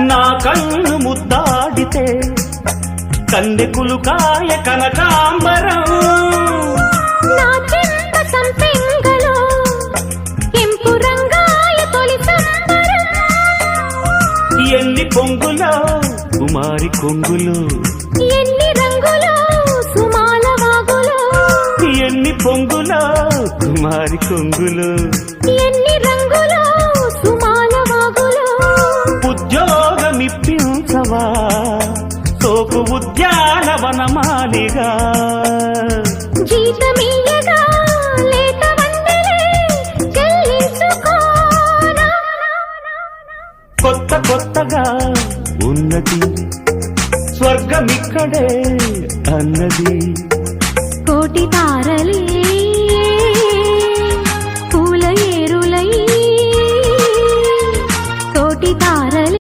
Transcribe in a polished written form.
నా కన్ను ముద్దాడితే కన్నెకులు కాయ కనకాంబరం నా చెంత సంపెంగలో కెంపు రంగాయ తొలి సంబరం ఎన్ని పొంగులో కుమారి కొంగులు ఎన్ని రంగులో సుమాల వాగులో ఎన్ని పొంగులో కుమారి కొంగులు ఎన్ని రంగులో సుమాల వాగులో ఉద్యోగమిప్పించవా సోకు ఉద్యానవనమాలిగా జీతమియ్యగా లేత వందలే చెల్లించుకోనా కొత్త కొత్తగా ఉన్నది స్వర్గమిక్కడే అన్నది కోటి తారలే